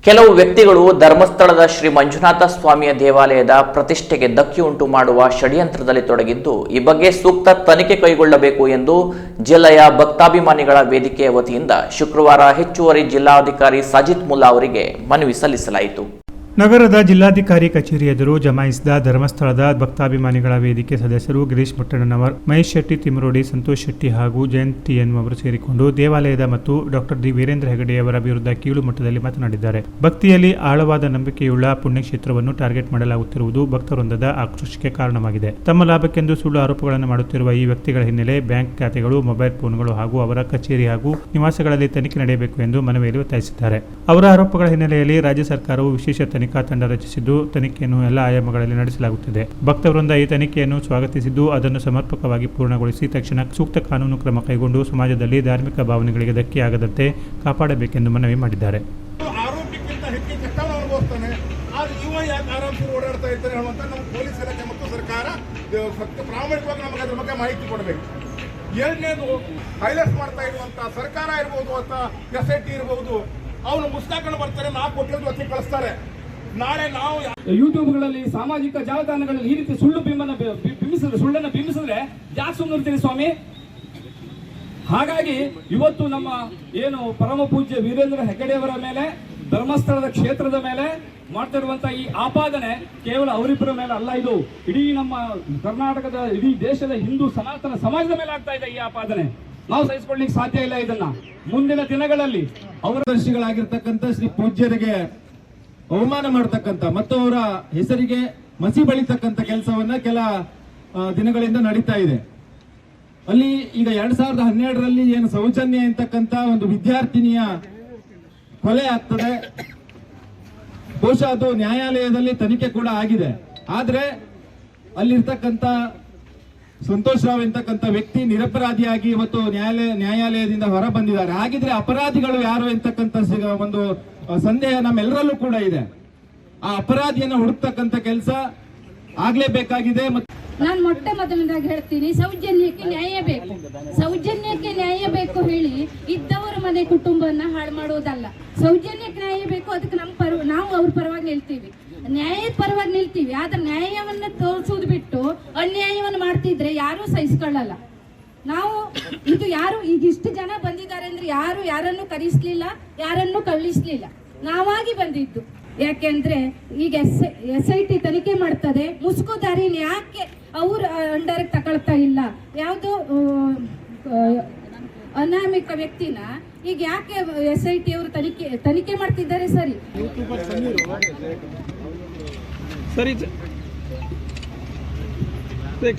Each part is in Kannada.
ಕೆಲವು ವ್ಯಕ್ತಿಗಳು ಧರ್ಮಸ್ಥಳದ ಶ್ರೀ ಮಂಜುನಾಥ ಸ್ವಾಮಿಯ ದೇವಾಲಯದ ಪ್ರತಿಷ್ಠೆಗೆ ಧಕ್ಕೆ ಉಂಟು ಮಾಡುವ ಷಡ್ಯಂತ್ರದಲ್ಲಿ ತೊಡಗಿದ್ದು, ಈ ಬಗ್ಗೆ ಸೂಕ್ತ ತನಿಖೆ ಕೈಗೊಳ್ಳಬೇಕು ಎಂದು ಜಿಲ್ಲೆಯ ಭಕ್ತಾಭಿಮಾನಿಗಳ ವೇದಿಕೆಯ ವತಿಯಿಂದ ಶುಕ್ರವಾರ ಹೆಚ್ಚುವರಿ ಜಿಲ್ಲಾಧಿಕಾರಿ ಸಾಜಿದ್ ಮುಲ್ಲಾ ಅವರಿಗೆ ಮನವಿ ಸಲ್ಲಿಸಲಾಯಿತು. ನಗರದ ಜಿಲ್ಲಾಧಿಕಾರಿ ಕಚೇರಿ ಎದುರು ಜಮಾಯಿಸಿದ ಧರ್ಮಸ್ಥಳದ ಭಕ್ತಾಭಿಮಾನಿಗಳ ವೇದಿಕೆ ಸದಸ್ಯರು ಗಿರೀಶ್ ಮುಟ್ಟಣ್ಣನವರ್, ಮಹೇಶ್ ಶೆಟ್ಟಿ ತಿಮರೋಡಿ, ಸಂತೋಷ್ ಶೆಟ್ಟಿ ಹಾಗೂ ಜಯಂತ್ ಟಿಎನ್ ಅವರು ಸೇರಿಕೊಂಡು ದೇವಾಲಯದ ಮತ್ತು ಡಾಕ್ಟರ್ ಡಿ ವೀರೇಂದ್ರ ಹೆಗಡೆಯವರ ವಿರುದ್ಧ ಕೀಳು ಮಟ್ಟದಲ್ಲಿ ಮಾತನಾಡಿದ್ದಾರೆ. ಭಕ್ತಿಯಲ್ಲಿ ಆಳವಾದ ನಂಬಿಕೆಯುಳ್ಳ ಪುಣ್ಯಕ್ಷೇತ್ರವನ್ನು ಟಾರ್ಗೆಟ್ ಮಾಡಲಾಗುತ್ತಿರುವುದು ಭಕ್ತವೃಂದದ ಆಕ್ರೋಶಕ್ಕೆ ಕಾರಣವಾಗಿದೆ. ತಮ್ಮ ಲಾಭಕ್ಕೆಂದು ಸುಳ್ಳು ಆರೋಪಗಳನ್ನು ಮಾಡುತ್ತಿರುವ ಈ ವ್ಯಕ್ತಿಗಳ ಹಿನ್ನೆಲೆ ಬ್ಯಾಂಕ್ ಖಾತೆಗಳು, ಮೊಬೈಲ್ ಫೋನ್ಗಳು ಹಾಗೂ ಅವರ ಕಚೇರಿ ಹಾಗೂ ನಿವಾಸಗಳಲ್ಲಿ ತನಿಖೆ ನಡೆಯಬೇಕು ಎಂದು ಮನವಿಯಲ್ಲಿ ಒತ್ತಾಯಿಸಿದ್ದಾರೆ. ಅವರ ಆರೋಪಗಳ ಹಿನ್ನೆಲೆಯಲ್ಲಿ ರಾಜ್ಯ ಸರ್ಕಾರವು ವಿಶೇಷ ತನಿಖಾ ತಂಡ ರಚಿಸಿದ್ದು ತನಿಖೆಯನ್ನು ಎಲ್ಲ ಆಯಾಮಗಳಲ್ಲಿ ನಡೆಸಲಾಗುತ್ತಿದೆ. ಭಕ್ತವೃಂದ ಈ ತನಿಖೆಯನ್ನು ಸ್ವಾಗತಿಸಿದ್ದು ಅದನ್ನು ಸಮರ್ಪಕವಾಗಿ ಪೂರ್ಣಗೊಳಿಸಿ ತಕ್ಷಣ ಸೂಕ್ತ ಕಾನೂನು ಕ್ರಮ ಕೈಗೊಂಡು ಸಮಾಜದಲ್ಲಿ ಧಾರ್ಮಿಕ ಭಾವನೆಗಳಿಗೆ ಧಕ್ಕೆಯಾಗದಂತೆ ಕಾಪಾಡಬೇಕೆಂದು ಮನವಿ ಮಾಡಿದ್ದಾರೆ. ಆರೋಗ್ಯಕ್ಕಿಂತ ಹೆಚ್ಚಿನ ಕಷ್ಟವನ್ನು ಅನುಭವಿಸ್ತಾನೆ, ಆದ್ರೆ ಇವ ಯಾಕೆ ಆರಾಮ್ಸೆ ಓಡಾಡ್ತಾ ಇರ್ತಾರೆ ಹೇಳುವಂತ ನಮ್ಮ ಪೊಲೀಸ್ ಇಲಾಖೆ ಮತ್ತು ಸರ್ಕಾರ ಪ್ರಾಮಾಣಿಕವಾಗಿ ನಮಗೆ ಅದ್ರ ಬಗ್ಗೆ ಮಾಹಿತಿ ಕೊಡಬೇಕು. ಎರಡನೇದು, ಹೈಲೈಟ್ ಮಾಡ್ತಾ ಇರುವಂತ ಸರ್ಕಾರ ಇರ್ಬೋದು ಅಥವಾ SIT ಇರ್ಬೋದು, ಅವನು ಮುಸ್ತಾಕೊಂಡು ಬರ್ತಾರೆ, 4 ಕೋಟಿ ಹೊತ್ತಿಗೆ ಕಳಿಸ್ತಾರೆ. ನಾಳೆ ನಾವು ಯೂಟ್ಯೂಬ್ಗಳಲ್ಲಿ, ಸಾಮಾಜಿಕ ಜಾಲತಾಣಗಳಲ್ಲಿ ಈ ರೀತಿ ಸುಳ್ಳನ್ನು ಬಿಂಬಿಸಿದ್ರೆ ಯಾಕೆ ಸುಮ್ಮನಿರ್ತೀರಿ ಸ್ವಾಮಿ? ಹಾಗಾಗಿ ಇವತ್ತು ನಮ್ಮ ಏನು ಪರಮ ಪೂಜ್ಯ ವೀರೇಂದ್ರ ಹೆಗ್ಗಡೆಯವರ ಮೇಲೆ, ಧರ್ಮಸ್ಥಳದ ಕ್ಷೇತ್ರದ ಮೇಲೆ ಮಾಡ್ತಿರುವಂತಹ ಈ ಆಪಾದನೆ ಕೇವಲ ಅವರಿಬ್ಬರ ಮೇಲೆ ಅಲ್ಲ, ಇದು ಇಡೀ ನಮ್ಮ ಕರ್ನಾಟಕದ, ಇಡೀ ದೇಶದ ಹಿಂದೂ ಸನಾತನ ಸಮಾಜದ ಮೇಲೆ ಆಗ್ತಾ ಇದೆ ಈ ಆಪಾದನೆ. ನಾವು ಸಹಿಸಿಕೊಳ್ಳಿಕ್ಕೆ ಸಾಧ್ಯ ಇಲ್ಲ ಇದನ್ನ. ಮುಂದಿನ ದಿನಗಳಲ್ಲಿ ಅವರ ದರ್ಶಿಗಳಾಗಿರ್ತಕ್ಕಂಥ ಶ್ರೀ ಪೂಜ್ಯರಿಗೆ ಅವಮಾನ ಮಾಡತಕ್ಕಂಥ ಮತ್ತು ಅವರ ಹೆಸರಿಗೆ ಮಸಿ ಬಳಿತಕ್ಕಂಥ ಕೆಲಸವನ್ನ ಕೆಲ ದಿನಗಳಿಂದ ನಡೀತಾ ಇದೆ. ಅಲ್ಲಿ ಈಗ 2012ರಲ್ಲಿ ಏನು ಸೌಜನ್ಯ ಎಂತಕ್ಕಂಥ ಒಂದು ವಿದ್ಯಾರ್ಥಿನಿಯ ಕೊಲೆ ಆಗ್ತದೆ. ಬಹುಶಃ ಅದು ನ್ಯಾಯಾಲಯದಲ್ಲಿ ತನಿಖೆ ಕೂಡ ಆಗಿದೆ. ಆದ್ರೆ ಅಲ್ಲಿರ್ತಕ್ಕಂಥ ಸಂತೋಷ್ ರಾವ್ ಎಂತಕ್ಕಂಥ ವ್ಯಕ್ತಿ ನಿರಪರಾಧಿಯಾಗಿ ಇವತ್ತು ನ್ಯಾಯಾಲಯದಿಂದ ಹೊರ ಬಂದಿದ್ದಾರೆ. ಹಾಗಿದ್ರೆ ಅಪರಾಧಿಗಳು ಯಾರು ಎಂತಕ್ಕಂಥ ಒಂದು ಸಂದೇಹ ನಮ್ಮೆಲ್ಲರಲ್ಲೂ ಕೂಡ ಇದೆ. ಆ ಅಪರಾಧಿಯನ್ನು ಹುಡುಕ್ತಕ್ಕಂಥ ಕೆಲಸ ಆಗ್ಲೇಬೇಕಾಗಿದೆ. ನಾನು ಮೊದಲನೇದಾಗಿ ಹೇಳ್ತೀನಿ, ಸೌಜನ್ಯಕ್ಕೆ ನ್ಯಾಯ ಬೇಕು. ಸೌಜನ್ಯಕ್ಕೆ ನ್ಯಾಯ ಬೇಕು ಹೇಳಿ ಇದ್ದವರ ಮನೆ ಕುಟುಂಬವನ್ನ ಹಾಳು ಮಾಡೋದಲ್ಲ. ಸೌಜನ್ಯಕ್ಕೆ ನ್ಯಾಯ ಬೇಕು, ಅದಕ್ಕೆ ನಾವು ಅವ್ರ ಪರವಾಗಿ ನಿಲ್ತೀವಿ, ನ್ಯಾಯದ ಪರವಾಗಿ ನಿಲ್ತೀವಿ. ಆದ್ರೆ ನ್ಯಾಯವನ್ನ ತೋರಿಸೋದು ಬಿಟ್ಟು ಅನ್ಯಾಯವನ್ನು ಮಾಡ್ತಿದ್ರೆ ಯಾರೂ ಸಹಿಸ್ಕೊಳ್ಳಲ್ಲ. ನಾವು ಇದು ಯಾರು ಈಗ ಇಷ್ಟು ಜನ ಬಂದಿದ್ದಾರೆ ಅಂದ್ರೆ ಯಾರು ಯಾರನ್ನು ಕರೆಸ್ಲಿಲ್ಲ, ಯಾರನ್ನು ಕಳಿಸ್ಲಿಲ್ಲ, ನಾವಾಗಿ ಬಂದಿದ್ದು. ಯಾಕೆಂದ್ರೆ ಈಗ SIT ತನಿಖೆ ಮಾಡ್ತದೆ, ಮುಸುಕುದಾರಿನ ಯಾಕೆ ಅವ್ರ ಅಂಡರ್ ತಗೊಳ್ತಾ ಇಲ್ಲ, ಯಾವುದೋ ಅನಾಮಿಕ ವ್ಯಕ್ತಿನ ಈಗ ಯಾಕೆ SIT ಅವರು ತನಿಖೆ ಮಾಡ್ತಿದ್ದಾರೆ? ಸರಿ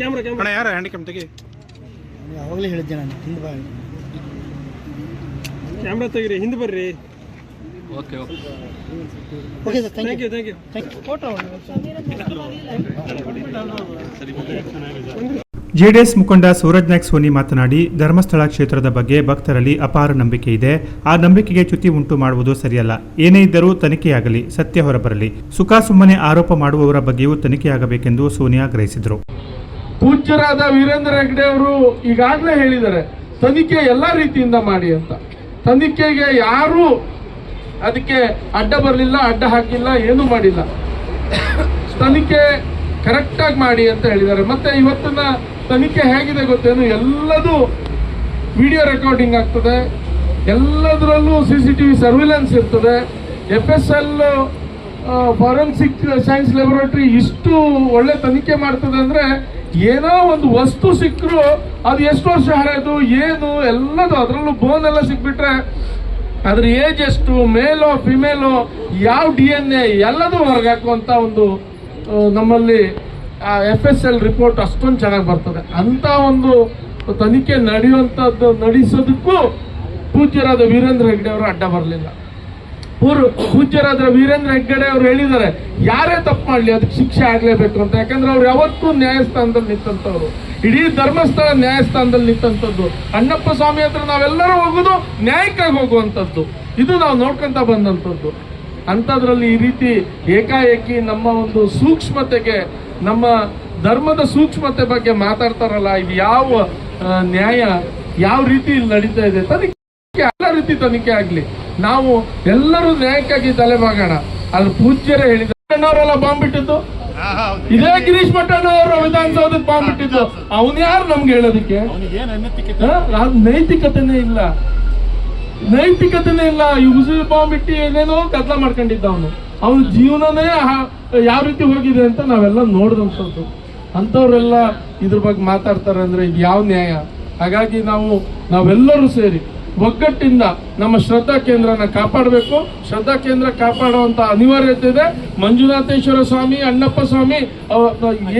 ಕ್ಯಾಮ್ರಾ ಯಾರು ಹ್ಯಾಂಡಿಕ್ಯಾಮ್ ತೆಗಿ, ಯಾವಾಗಲೇ ಹೇಳಿದ್ದೆ ನಾನು, ಹಿಂದೆ ಬಾ, ಕ್ಯಾಮ್ರಾ ತೆಗಿರಿ, ಹಿಂದೆ ಬರ್ರಿ. Okay sir, thank you. Photo JDS ಮುಖಂಡ ಸೂರಜ್ ನಾಯ್ಕ್ ಸೋನಿ ಮಾತನಾಡಿ, ಧರ್ಮಸ್ಥಳ ಕ್ಷೇತ್ರದ ಬಗ್ಗೆ ಭಕ್ತರಲ್ಲಿ ಅಪಾರ ನಂಬಿಕೆ ಇದೆ. ಆ ನಂಬಿಕೆಗೆ ಚ್ಯುತಿ ಉಂಟು ಮಾಡುವುದು ಸರಿಯಲ್ಲ. ಏನೇ ಇದ್ದರೂ ತನಿಖೆಯಾಗಲಿ, ಸತ್ಯ ಹೊರಬರಲಿ. ಸುಮ್ಮನೆ ಆರೋಪ ಮಾಡುವವರ ಬಗ್ಗೆಯೂ ತನಿಖೆಯಾಗಬೇಕೆಂದು ಸೋನಿಯಾ ಆಗ್ರಹಿಸಿದರು. ಪೂಜ್ಯರಾದ ವೀರೇಂದ್ರ ಹೆಗ್ಗಡೆ ಅವರು ಈಗಾಗಲೇ ಹೇಳಿದ್ದಾರೆ, ತನಿಖೆ ಎಲ್ಲಾ ರೀತಿಯಿಂದ ಮಾಡಿ ಅಂತ. ತನಿಖೆಗೆ ಯಾರು ಅದಕ್ಕೆ ಅಡ್ಡ ಬರಲಿಲ್ಲ, ಅಡ್ಡ ಹಾಕಿಲ್ಲ, ಏನು ಮಾಡಿಲ್ಲ. ತನಿಖೆ ಕರೆಕ್ಟಾಗಿ ಮಾಡಿ ಅಂತ ಹೇಳಿದ್ದಾರೆ. ಮತ್ತೆ ಇವತ್ತಿನ ತನಿಖೆ ಹೇಗಿದೆ ಗೊತ್ತೇನು? ಎಲ್ಲದೂ ವಿಡಿಯೋ ರೆಕಾರ್ಡಿಂಗ್ ಆಗ್ತದೆ, ಎಲ್ಲದರಲ್ಲೂ CCTV ಸರ್ವಿಲೆನ್ಸ್ ಇರ್ತದೆ. FSL ಫಾರೆನ್ಸಿಕ್ ಸೈನ್ಸ್ ಲ್ಯಾಬೊರೇಟರಿ ಇಷ್ಟು ಒಳ್ಳೆ ತನಿಖೆ ಮಾಡ್ತದೆ ಅಂದ್ರೆ, ಏನೋ ಒಂದು ವಸ್ತು ಸಿಕ್ಕರು ಅದು ಎಷ್ಟು ವರ್ಷ ಹಳೆದು ಏನು ಎಲ್ಲದು, ಅದರಲ್ಲೂ ಬೋನ್ ಎಲ್ಲ ಸಿಕ್ಬಿಟ್ರೆ ಅದ್ರ ಏಜ್ ಎಷ್ಟು, ಮೇಲೋ ಫಿಮೇಲೋ, ಯಾವ DNA ಎಲ್ಲದೂ ಹೊರಗೆ ಹಾಕುವಂತ ಒಂದು ನಮ್ಮಲ್ಲಿ FSL ರಿಪೋರ್ಟ್ ಅಷ್ಟೊಂದು ಚೆನ್ನಾಗಿ ಬರ್ತದೆ. ಅಂತ ಒಂದು ತನಿಖೆ ನಡೆಸೋದಕ್ಕೂ ಪೂಜ್ಯರಾದ ವೀರೇಂದ್ರ ಹೆಗ್ಗಡೆ ಅವರು ಅಡ್ಡ ಬರಲಿಲ್ಲ. ಪೂಜ್ಯರಾದ ವೀರೇಂದ್ರ ಹೆಗ್ಗಡೆ ಅವರು ಹೇಳಿದ್ದಾರೆ, ಯಾರೇ ತಪ್ಪು ಮಾಡಲಿ ಅದಕ್ಕೆ ಶಿಕ್ಷೆ ಆಗ್ಲೇಬೇಕು ಅಂತ. ಯಾಕಂದ್ರೆ ಅವ್ರು ಯಾವತ್ತೂ ನ್ಯಾಯಸ್ಥಾನದಲ್ಲಿ ನಿಂತಂಥವ್ರು, ಇಡೀ ಧರ್ಮಸ್ಥಳ ನ್ಯಾಯಸ್ಥಾನದಲ್ಲಿ ನಿಂತಂಥದ್ದು. ಅಣ್ಣಪ್ಪ ಸ್ವಾಮಿ ಹತ್ರ ನಾವೆಲ್ಲರೂ ಹೋಗೋದು ನ್ಯಾಯಕ್ಕಾಗಿ ಹೋಗುವಂಥದ್ದು, ಇದು ನಾವು ನೋಡ್ಕೊಂತ ಬಂದಂಥದ್ದು. ಅಂಥದ್ರಲ್ಲಿ ಈ ರೀತಿ ಏಕಾಏಕಿ ನಮ್ಮ ಒಂದು ಸೂಕ್ಷ್ಮತೆಗೆ, ನಮ್ಮ ಧರ್ಮದ ಸೂಕ್ಷ್ಮತೆ ಬಗ್ಗೆ ಮಾತಾಡ್ತಾರಲ್ಲ, ಇದು ಯಾವ ನ್ಯಾಯ, ಯಾವ ರೀತಿ ಇಲ್ಲಿ ನಡೀತಾ ಇದೆ? ತನಿಖೆ ಎಲ್ಲ ರೀತಿ ತನಿಖೆ ಆಗಲಿ. ನಾವು ಎಲ್ಲರೂ ನ್ಯಾಯಕ್ಕಾಗಿ ತಲೆಬಾಗೋಣ. ಅಲ್ಲಿ ಪೂಜ್ಯರೇ ಹೇಳಿದ್ದಾರೆ, ಅವರೆಲ್ಲ ಬಾಂಬ್ ಬಿಟ್ಟಿದ್ದು ಇದೇ ಗಿರೀಶ್ ಮಟ್ಟಣ್ಣ ಅವರು ವಿಧಾನಸೌಧಕ್ಕೆ ಬಾಂಬ್ ಬಿಟ್ಟಿದ್ದು. ಅವನ್ ಯಾರು ನಮ್ಗೆ ಹೇಳೋದಕ್ಕೆ? ನೈತಿಕತೆನೇ ಇಲ್ಲ, ನೈತಿಕತೆನೇ ಇಲ್ಲ. ಈ ಉಸಿ ಬಾಂಬ್ ಬಿಟ್ಟು ಏನೇನೋ ಕತ್ಲ ಮಾಡ್ಕೊಂಡಿದ್ದ ಅವನ ಜೀವನನೇ ಯಾವ ರೀತಿ ಹೋಗಿದೆ ಅಂತ ನಾವೆಲ್ಲ ನೋಡಿದಂಥದ್ದು. ಅಂಥವ್ರೆಲ್ಲ ಇದ್ರ ಬಗ್ಗೆ ಮಾತಾಡ್ತಾರೆ ಅಂದ್ರೆ ಇದು ಯಾವ ನ್ಯಾಯ? ಹಾಗಾಗಿ ನಾವೆಲ್ಲರೂ ಸೇರಿ ಒಗ್ಗಟ್ಟಿಂದ ನಮ್ಮ ಶ್ರದ್ಧಾ ಕೇಂದ್ರನ ಕಾಪಾಡಬೇಕು. ಶ್ರದ್ಧಾ ಕೇಂದ್ರ ಕಾಪಾಡುವಂತ ಅನಿವಾರ್ಯತೆ ಇದೆ. ಮಂಜುನಾಥೇಶ್ವರ ಸ್ವಾಮಿ, ಅಣ್ಣಪ್ಪ ಸ್ವಾಮಿ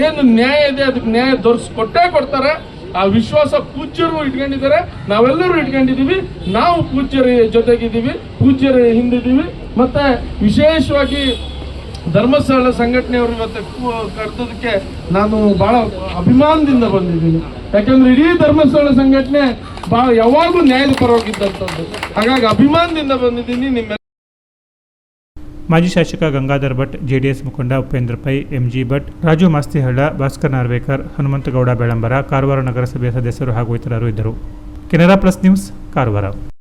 ಏನು ನ್ಯಾಯ ಇದೆ ಅದಕ್ಕೆ ನ್ಯಾಯ ಕೊಟ್ಟೇ ಕೊಡ್ತಾರೆ. ಆ ವಿಶ್ವಾಸ ಪೂಜ್ಯರು ಇಟ್ಕೊಂಡಿದ್ದಾರೆ, ನಾವೆಲ್ಲರೂ ಇಟ್ಕೊಂಡಿದೀವಿ. ನಾವು ಪೂಜ್ಯರ ಜೊತೆಗಿದ್ದೀವಿ, ಪೂಜ್ಯರ ಹಿಂದಿದ್ದೀವಿ. ಮತ್ತೆ ವಿಶೇಷವಾಗಿ ಧರ್ಮಸ್ಥಳ ಸಂಘಟನೆಯವರು ಇವತ್ತು ಕರೆದಕ್ಕೆ ನಾನು ಬಹಳ ಅಭಿಮಾನದಿಂದ ಬಂದಿದ್ದೀನಿ. ಯಾಕಂದ್ರೆ ಇಡೀ ಧರ್ಮಸ್ಥಳ ಸಂಘಟನೆ ಯಾವಾಗೂ ನ್ಯಾಯದ ಪರವಾಗಿದ್ದಂಥದ್ದು. ಹಾಗಾಗಿ ಅಭಿಮಾನದಿಂದ ಬಂದಿದ್ದೀನಿ. ನಿಮ್ಮ ಮಾಜಿ ಶಾಸಕ ಗಂಗಾಧರ್ ಭಟ್, ಜೆಡಿಎಸ್ ಮುಖಂಡ ಉಪೇಂದ್ರ ಪೈ, ಎಂಜಿ ಭಟ್, ರಾಜು ಮಾಸ್ತಿಹಳ್ಳ, ಭಾಸ್ಕರ್ ನಾರ್ವೇಕರ್, ಹನುಮಂತಗೌಡ ಬೆಳಂಬರ, ಕಾರವಾರ ನಗರಸಭೆಯ ಸದಸ್ಯರು ಹಾಗೂ ಇತರರು ಇದ್ದರು. Canara plus news, Karwar.